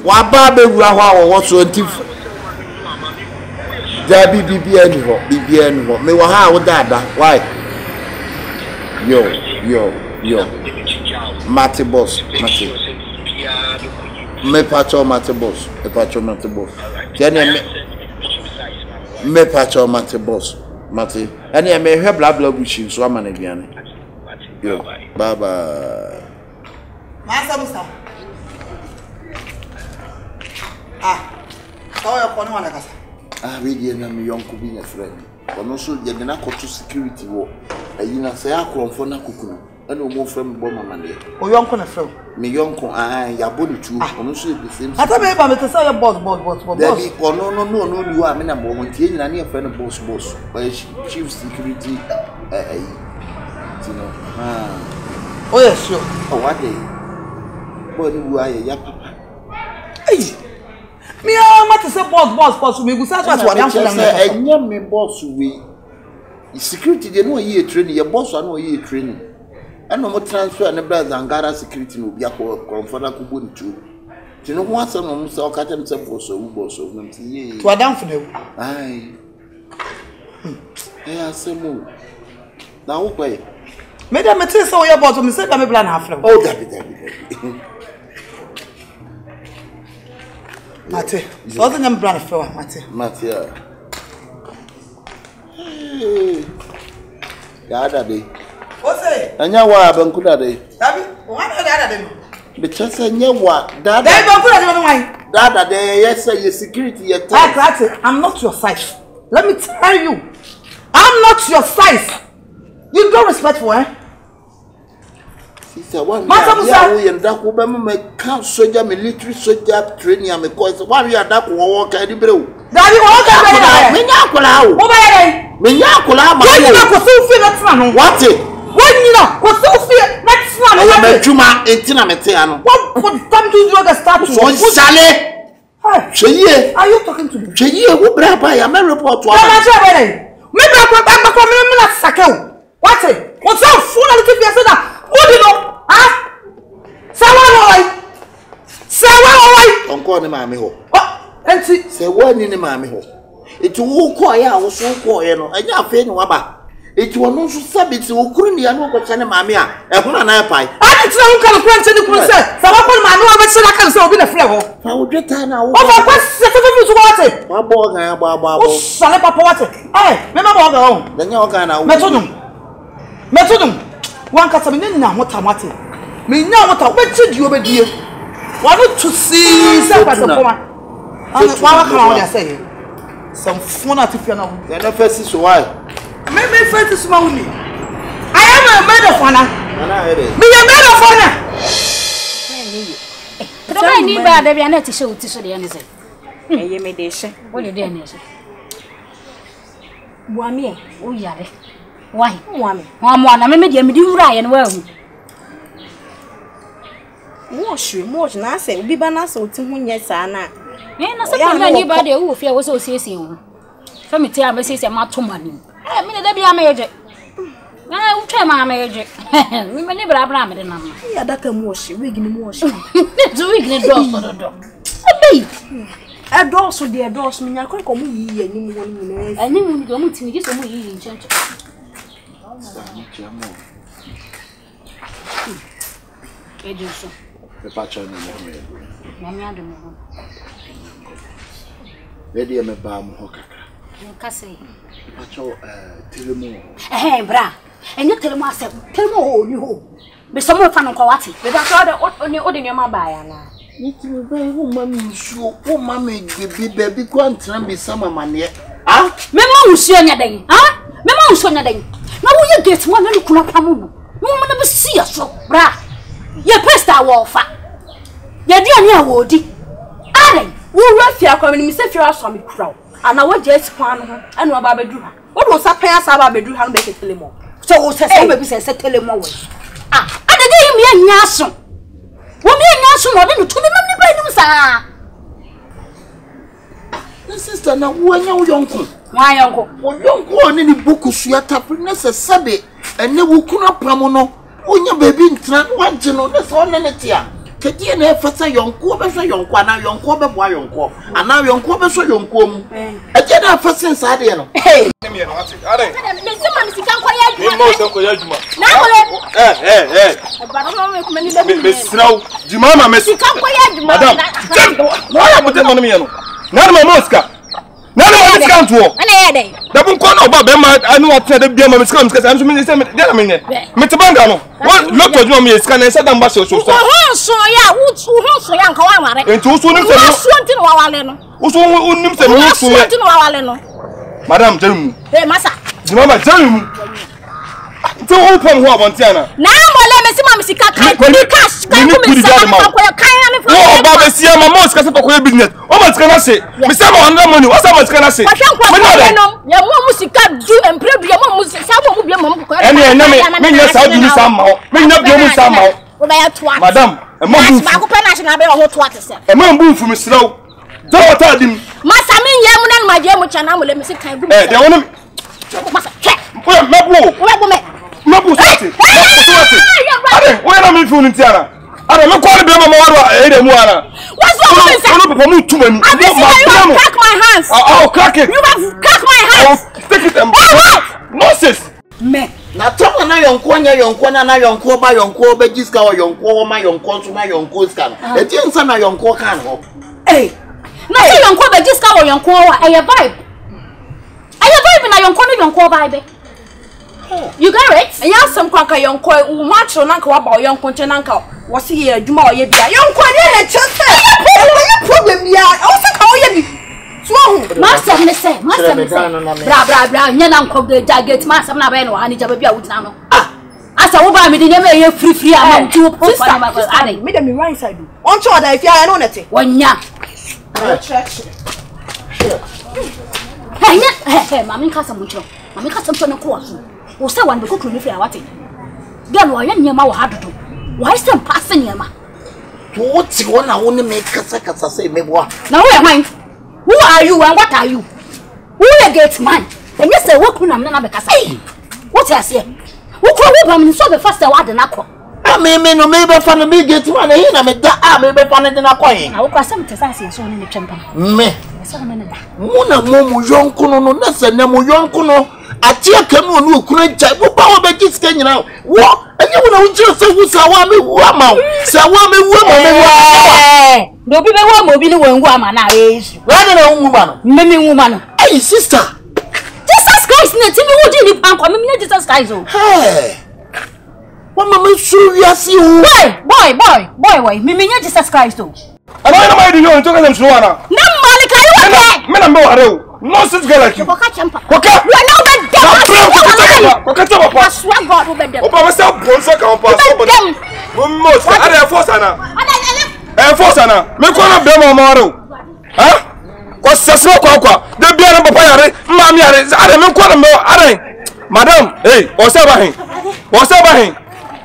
Waba be wura ho so ntif. There be BBN ho. Me wa ha wo dada. Why? Yo. Mate boss. Me pacho mate boss. Me pacho mate boss. Mate. Any me hwe bla bushi so ama na biane. Yo. Bye bye. Musa. How are you calling one kasa? We dey na me yonko bi na friend. Ono so je na koto security wo. Ayi na say akromfo na kokunu. Ana o mo frem bo mama ne. O yonko na frem. Me yonko ya body tu. Ono so the same. Ata me ba me say your boss. There be no ni wa me na bo mo tie nyina na friend boss. By chief security you know. Oh yes, sure. Oh what day? Boy ni wa ya papa. Hey. Me am to say boss me go say what we am feeling. Enye me boss we. Security they no ye training, your boss no ye training. And no more transfer na brother Angara security no bia ko konfana ko boni tu. Ti no ho asem no say o ka tem say boss o no ti ye. To adam for na. Ai. Asemo. Na wo kwai. Me dem say so your boss me say that me plan half frame. Oh that be. Mate, so the name brand frame Mate. Yeah. Ya ada de. O say? Anya wa bankuda de. Dabi, one ada de. Be chese nya wa dada. Dai bankuda de no why? Dada de yes your security your I'm not your size. Let me tell you. I'm not your size. You don't respect for Sister one yeah we and that woman me camp soldier military soldier training am because one we that wo ka di brew. Daddy wo ka be. Me nya akola o. Wo ba ye? Me nya akola ma. Wo ni na ko so fi na tena no. What? Wo ni na ko so fi na tena no. Me dwuma entina me te ano. What come to you the statue? So sale. Cheye. Are you talking to me? Cheye wo bra ba ya me report wa. Ma sha be le. Me bra ko me na sakel. What? What's up phone na keep say that. What do you know? Sawa oi. Onko ni maame ho. Enti se wani ni maame ho. Eti wo ko ya wo so ko ye no. Anya afa ni waba. Eti wono so sabiti wo kuru ni ya no ko chane maame a. E ho na na pai. Ani tira wo kan kwante ni kuru se. Sawa ko maame wa be chira kan se obi na fle ho. Fa wo dweta na wo. O fa kwa se fe so ko wate. Wa bo gan ya bo. O sale papa wate. Me ma bo gan ho. Danya wo gan na wo. Metodum. Wan ka sabe ni na ho tamate. Me nya wo ta be chidi obedie. Wa no to see se pa se poma. Ana wa ka ma wo say. Some phone atifia na wo. Ya na first so why? Me first so ma wo ni. I am a maid of honor. Ana here. Me a maid of honor. Try ni ba da bia na ti show ti so de ne say. Eye me de hye. Wo de ne say. Buami e, wo yare. Why? Muame. Mo na me de me di wura ye no wa hu. Mo na say obi ba na say oti hu nye saa na. Na say pa ni ba de wo fia wo so siesie wo. Fa me ti a me siesie ma to mani. Me de da bia me yeje. Wo twa ma me yeje. Me ni bra me de na ma. Ya daka mo hye, wig ni mo hye. Do wig ni do. Abi. Adolso de adolso me nya ko mo yi ani mo ni ne. Ani mo ni do mo ti ni so mo yi nchenche. Ejuso. The pacha ni mo. Nyame adom ho. Ready me ba mo kakra. Nka sei. Pacha TEL3MO. Bra. Enye TEL3MO asem. TEL3MO ho ni ho. Be so mo fa no kwa wate. Be da so de odi nyama ba ya na. Nitiri ba wo mami nsuo, wo mami gbe bi kwa ntran bi sama mane. Me ma nsuo nya den. Me ma nsuo nya den. Na wo ye gate mo na ni kuna pam no. Mo mo na be sia so bra. Ye pesta wo fa. Ye di ani a wo di. Ale, wo rafia kwa me se fia so me kura. Ana wo je kwan ho, ene wo ba bedu ha. Wo do sa pen asa ba bedu ha no be TEL3MO. So wo se be bi se TEL3MO we. Ade de yim ye nya so. Wo me nya so mo de no to me nam ni ba nim sa. Sister na wo anya wo yonko. Wa yonko. Wo yonko oni ni boku suya tapri na se sabe ene wo kuna pam no. Onya baby ntran wanje no na so ne tia. Kedi na efasa yonko be so yonko ana yonko be boa yonko ana yonko be so yonko mu eje na afasa nsa de no me no ati are me se ma misika nko ya adwuma me mo se nko ya adwuma na wole baro no me kuma ni be sraw djuma ma me misika nko ya adwuma madam no ya bote no me no na ma moska na ma miska nto ana ya dai da bun ko na oba be ma anu ati da bia ma miska am so me se me de na me ne me te banga no lot of djuma me ska na se da mba so so so ya wo so ya nka wa mare enti usu nim se wo so nti no wa wale no usu nim se me so nti no wa wale no madam Jeremy masa Mama Jeremy nti wo pom ho abontiana na mole me se ma misika kan ni cash kan ko mi sa ko ya kan na me wo ba be sia ma mo ska se ko business o ma ska na se me se ma 100 money o sa ma ska na se me no ya mo musika du empredu ya mo musika sa mo bia mo ko ene me nya sa du ni sa ma o me nya bia mu sa ma o wo ba ya toa madam e mo bu ba ko pe national be ho toa te se e mo bu fu mi sraw do wata dim masa me nya mu na ma je mu cha na mo le me se kan gu de wonu masa che o mebu me mebu sati ade o yana mi fu ni tiara ade me ko be mama waro e de mu ana what's wrong with you? Onu papa mu tuma ni You crack my hands. Oh, crack it. You have crack my hands. Take it and nonsense. Me. Na tomo na yonko nya yonko na yonko ba yonko be jiska o yonko ma yonko so ma yonko ska. E ti nsa na yonko kan ho. Eh. Na se yonko be jiska o yonko wa e ye vibe. Aye vibe na yonko no yonko vibe. You got it? And you some kwaka yonko u matro na nka wa ba yonko nche na nka wo se ye adwuma o ye bia. Yonko dey na chese. Any problem ya? O se ka o ye bi. So hu. Master me say. Bra nya na nko de target master na ba no ha ni jaba bia wutina no. Ah. Asa wo ba me de nya me ye free am nti wo pop fa ma fa ade. Me dem me right side. On cho da ifia no nete. Wonya. Hey, mami kasa mucho. Mami kasa mto na ko so. Wo say wan be ko kru ni free awate. Girl wo ya nyema wo hadodo. Why some pass nyema? To what you want na woni me kasa say me boa. Na wo hwan? Who are you and what are you? Who a gate man? And you say what kuna na be kasa. What you say? Who ko wo bam so be first wa de na ko. Me no me be fa no me gate man here na me da me be fa no de na ko yin. Na wo kwa sem te say so ni twempa. Me. So na me da. Mu na mu yonko no na se na mu yonko no ati aka no no okura jai wo ba wo be jiska nyina wo enye wo na wo jira se wo sa wa me wu ama sa wa me wu ama me wa do bi be wo ma obi ni wo ngu ama na yesu wa na wu ma no me wu ma no hey sister Jesus Christ na ti mi wo di ni pan kwa me Jesus Christ o hey wa ma me su ya si o boy me Jesus Christ o ana na mai di yo to ka dem su wana na mali ka yi wa me na me wa re o nonsense girl like you ko ka champa ko ka we na be dem ko ka taba pa swear God we be dem o pa me say bonso ka on pa so but mo mo sa are force ana force ana me ko na be mo mo re o ha ko sasro kwa de bia na papa yare ma mi yare are me ko na me are madam hey o se ba hin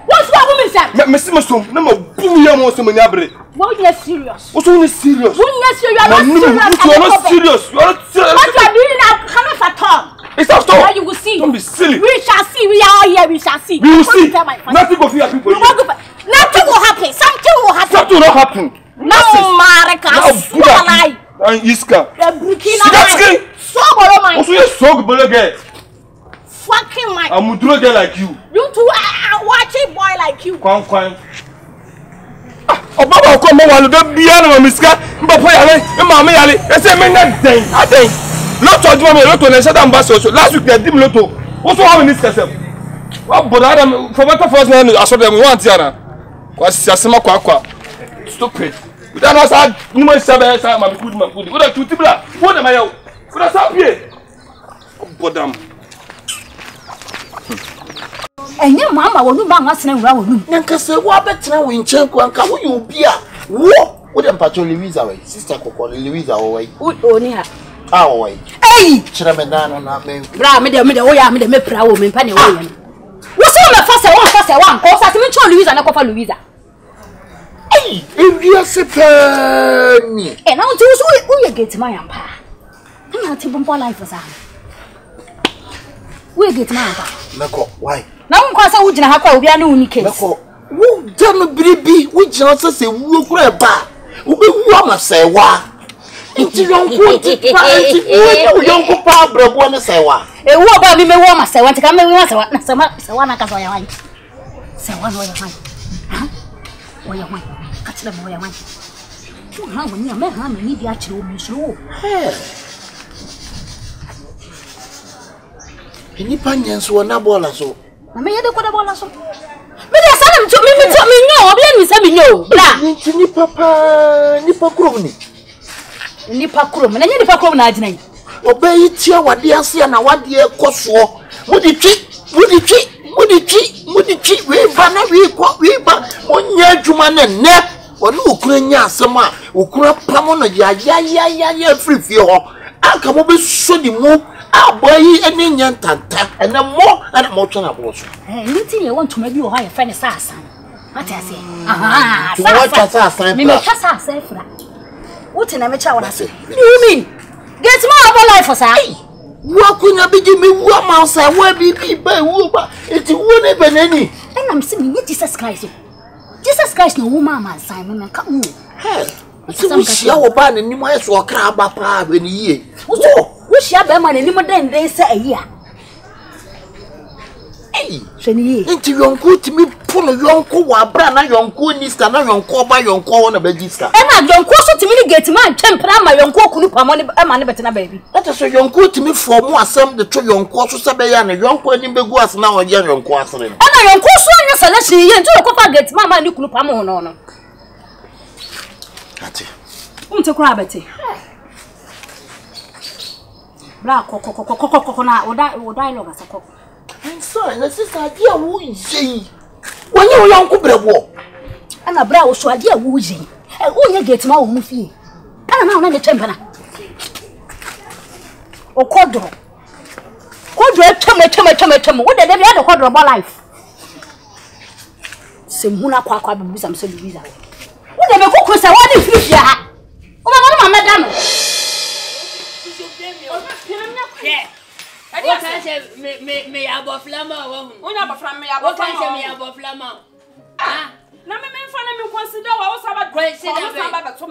what's wrong with me sir me me so na mo bu ya mo so me nyabre what you serious what you serious you are not serious you are not serious what you are doing now cannot at all it's a stop you will see don't be silly we shall see we are here we shall see we will see nothing go fear people nothing will happen something will happen no marika swalai and iska Burkina so bolo man also you so bolo girl fucking man I'm a girl like you too watching boy like you kwan Obaba ko mo walu de bia na miska mbapa yale ma me yale e se me na den aden lotto djuma me lotto na shada mba so last week they dim lotto wo so how many skasem wa boda adam for better force na aso dem want yana kwa siasema kwa stupid we don't know say ni mo sabe say ma good man good da tutibla wo da mayo wo da sapie bodam enye mama wonu ba ngasena wura wonu nka se wo abetena wo nchen ko nka wo yubi a wo dem patcho Louisa we sister kokko Louisa wo we oni ha wo we chira me dan na me bra me de wo ya me de me pra wo me pa ne wo ya wo so me fa se wan ko sa ti me cho Louisa na ko fa Louisa ewia se pani na unti wo ye get my ampa na ti bombo life sa wo ye get my ampa meko why na won kwasa wo gina ha kwa obi anu unike meko wo dano bribi we just say wu kura ba we wu ama say wa nti yonko ti pa nti yonko pa brabo ne say wa e wo ba mi me wo ma say wa nti ka me wo say wa na say wa na ka so ya wan say wa no ya wan ha wo ya wan ka tira mo ya wan tu ha wo ni me ha me ni bi a kire o mi so Ini panjang suara bola so. Mama ya de ko da bola so. Me da sana mi no, obi ani sa mi no. Bra. Ni papa, ni pakrom ni. Ni pakrom, na nya ni pakrom na agina yi. Obeyi tia wade ase na wade ekoso. Mudi twi, we ba na we ba. Onya adwuma ne ne. Onu okura nya asema, okura pamo no ya free ho. Aka mo be so di mu. Boy, any young tanta, and the more and more than a boss. Anything you want to make you hire friend assassin. What I say? What in a mature what I say? You mean? Get more of a life for say. What could not be me 1 month? I will be by Wooba. It won't even any. And I'm saying, Jesus Christ. Jesus Christ, no woman, Simon, and come. Hell, it's a ban and you might walk crab up when ye. Wish ya be man any more than they say a year. Hey, Shani, into yonko to me pull a yonko wa brana yonko niska na yonko ba yonko na bejiska. And I yonko so to me get man tempera my yonko kunu pa money man better baby. That is so yonko to me for more assem the two yonko so sabeya na yonko ni begu as na o yonko asre. And I yonko so anya selection ye nti yonko get man ni kunu pa mo no. Ati. Unte kura beti. Bra koko na o dialogue asako. I'm sorry, na sister dia wo yi. Wonye wo yanko brebo. Ana bra wo so dia wo yi. E wo nya gate ma wo mu fie. Ana na ne tempa na. O kodro. Kodro etema. Wo de bia de kodro bo life. Semhuna kwa bibuza mse bibuza. Wo de be kokko sa wo de fie ha. O ma madam. Yeah. What can I say? Me above flama. When I'm from me, what can I say? Me above flama. Ah, no, me me consider what was about great.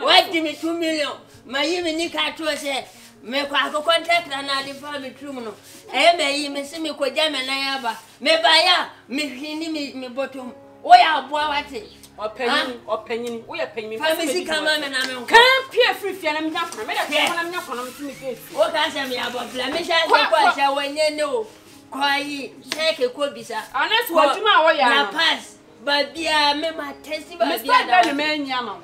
Why give me 2 million? My even Nika to say, me contact and I defer me true. Eh, me see me ko jam and I have me buy me bottom. Oh, yeah, boy, what it? Opinion, we are paying me. Family come on and I'm can't peer free and I'm not from it. I'm not from it. What can I say about Flemish? When you know, quiet, take a could be, sir. And that's what you know, pass. But dear, me my testing by the man, Yama.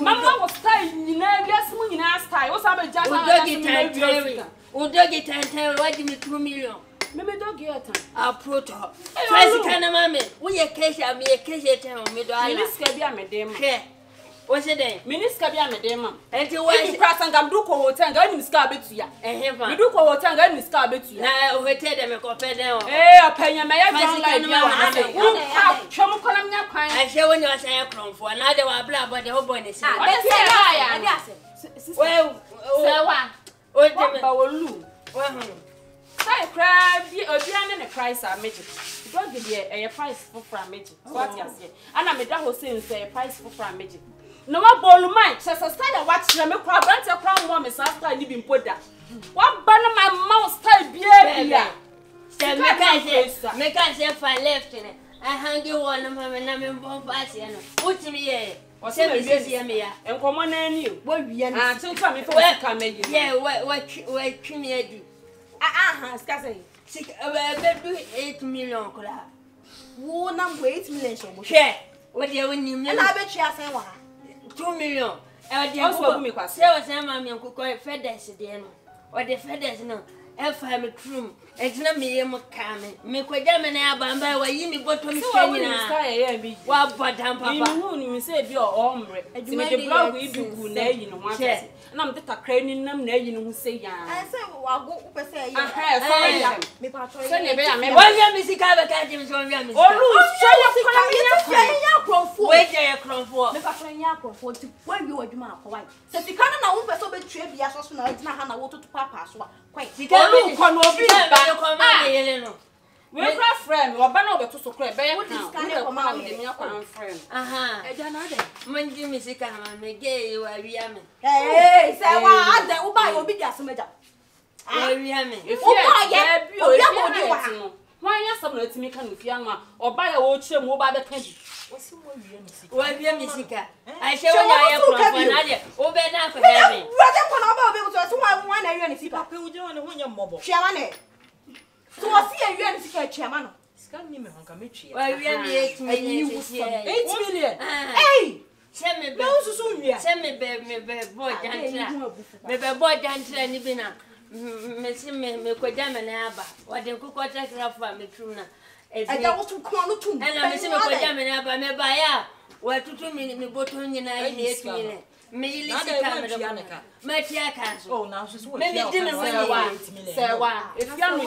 Mamma was tired, you know, yes, when you asked, I was about just Udogit and tell what give me 2 million. Maybe don't get it. I'll put her. First, can a mammy. We a case, I be a case at me. Minister, me dame. What's it then? Minister, me dame. And you want to pass and come do hotel and go in Scarbit to ya. And him, you do hotel and go in Scarbit to ya. I will tell them a compare them. Eh, a penny, may I like you? I shall when you are saying a for another blah, but the whole boy is well, well, I cry, be a price are magic. Don't give a price for magic. What you say? And I'm a double saying say a price for magic. No more ball mine, says a style watch them a crowd, and a crown woman is after I live in Poda. What banner my mouse type beer? Make I say if I left in it. I hang you one of my name in Bombasi. Put me here. What's me? And come on, and you. What we are so coming for come. Yeah, what can you do? Scassy. 8 million. Who number 8 million? Share. What do you mean? And I bet you are saying 2 million. I also me was mammy and cook feathers again. Or the feathers no. If I'm a room, it's not me, coming. Make a diamond abamba where you me bottom sky. What but Papa? You said your ombre. You made the blog we do good nay in one share. And I'm the craning them nay in say, I say, I'll go up and say, I have me. Why you miss Cava Catching from Yamis? Oh, wait, I crom for. Make a friend Yako for when you are Mark White. So the cannon I won't be so big trip, yes, or not, it's not how I water to Papa. Quite. We cry friend. friend, or ban over to so crab, what is kind of my friend? Aha. I don't know that. Monday, Missy Kama, may gay you are Yammy. Hey, say what? That will buy your big ass. If you why are some let's make a young man or buy a watch mobile candy? Well, be a Missica. I shall I over now for having. One I really see Papa would join a winner mobile. Chairman. So I see a really chairman. Scan me, Uncle Mitchie. Well, we are 8 million. 8 million. Hey! Send me, boy, Dantra. Boy, Dantra, and Ibina. Messi me kodama na aba wade kokota krafa metruna eda wo tukon to and I messi me kodama na aba me ba ya wa tutu me boto nyina ni etine me yilisi kamera matia kanso oh now she's me dime say wa if you am me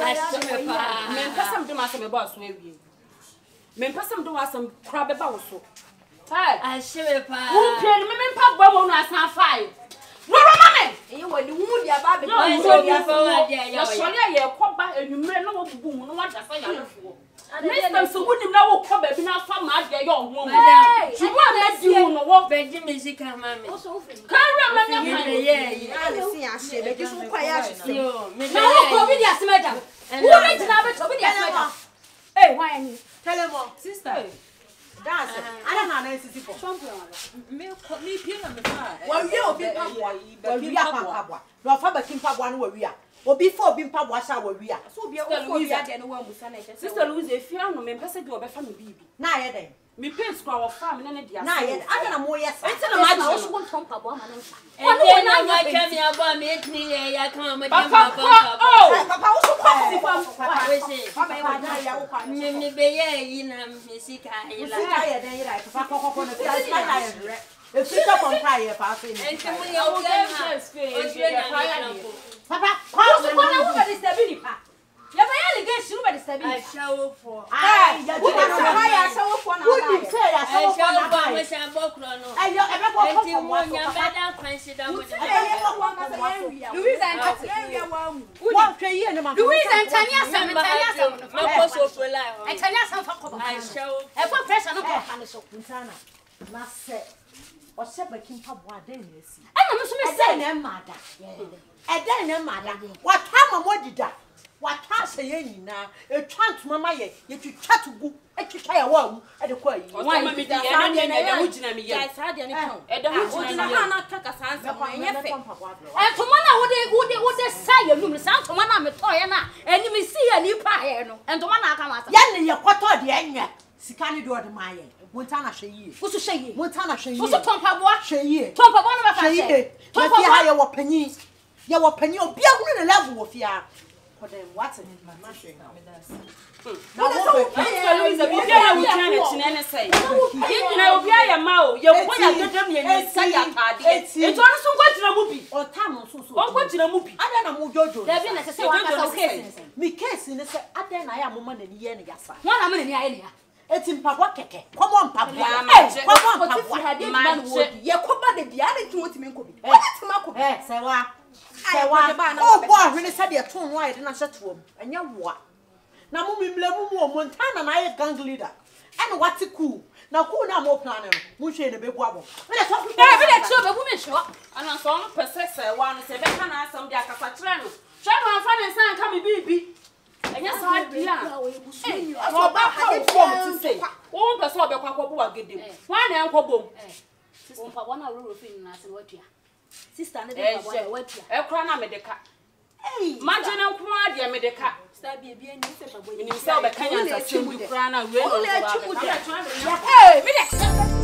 person do ma say me boss we wi me person do asem kra be ba wo so hey I shewe pa who pay me pa gba mo no asan 5 no mama you when you dia ba be no so dia forward dia ya so le ye koba enwumre no wo bubu mu no wa da fa ya lefo next time so wonim na wo koba bi na fa ma dia ye ohwo mu you want na di wo no wo beji music mama kan ra ma nya ye na si ahye be ji so kwa ya ahye yo me na wo ko bi dia semeda wo na tina be to bi dia semeda eh why ni TEL3MO sister dance I don't know sisi for me pie na me fa wa wi obi pabwa no fa Becky pabwa no wa wi a obi fa obi pabwa sha wa wi a so obi obi ade no wa musa na sister Louise efia no me pese de obefa me bibi na ye den me pay scroll of farm na dia na ye ade na mo ye sa enti na ma wo so ko tom pabwa ma na nfa e na ma twa me aba me etni ya kan ma dia papa papa wo so ko si papa we say papa na ya wo kwa me be ye yi na music ayi la music ayi den yi la papa ko no fi ayi na ye re e fi ka kon pa ye pa se ni enti mo ye o ga na o je na ni papa ko so ko na wo be disturb pa ya ba ya legation wo be disturb I show for ya wo na no ya show for na wo di say ya show for na ba we say bokro no ayo e be ko enti mo nya beda consider mo Louise and area wa hwe yi ne ma Louise and Tanya Sam ma ko so for la e Tanya Sam fa ko ba I show e for pressure no ko pa ne so kuntana na se o se Becky pabwa den na si e na me so me say na mada e den na mada wa twa ma dida wa twa se ye nyina e twa ntoma ma ye twitwa to gu e twitwa ya wa mu e de ko ayi wa ma me di e na nya da mu gina me ye ya sa de ne kan e da mu gina na na taka sansa mo enye fe ntoma na wo de say anum sa ntoma na me to ye na eni me si ya ni pa ye no ntoma na aka ma sa ya ne ye kwoto de enye sika ni do de ma ye Monta na hwe yie wo so hwe yie Monta na hwe yie wo so tompaboa hwe yie tompaboa no ba fa hwe tompaboa ya wo panyi obi ahunu ne level wo fia for them what in my machine na wo Louise bi bia wo twa na chine ne sei na obi aye ma o ye wo ya dedam ye ni sai atade e to no so kwatira mu bi o tam so o kwatira mu bi ada na mu jojo da bi na se wa ka sa case mi case ne se ada na ya mama na ni ye ne yasa wa na me ni aye ne ya eti mpabwa keke komo mpabwa komo mpabwa hade man wodi ye koba de bia ne tun otimi nkobi eti mako sewa o bo ahwene se de ton no aye de na hyetuom enya woa na mu mimlemu mu o Montana na ye gang leader ene wati ku na ku na mo plan no mu hwe ne bebu abo me so ku be de cho be bu me hwe ana so no pese se wa no se be kana asam de akasa kire no hwe no afa ne san ka me bibi enya sa dia o ba ha form ti say o pese o be kwa kwa bo agedem wa na enko bom sister pa wana roro fin na se watua sister ne de pa wana watua e kra na me de ka imagine nko ade me de ka sister bia ni se pa bo ni se o be kanya sa chimbu kra na we no so ba hey me de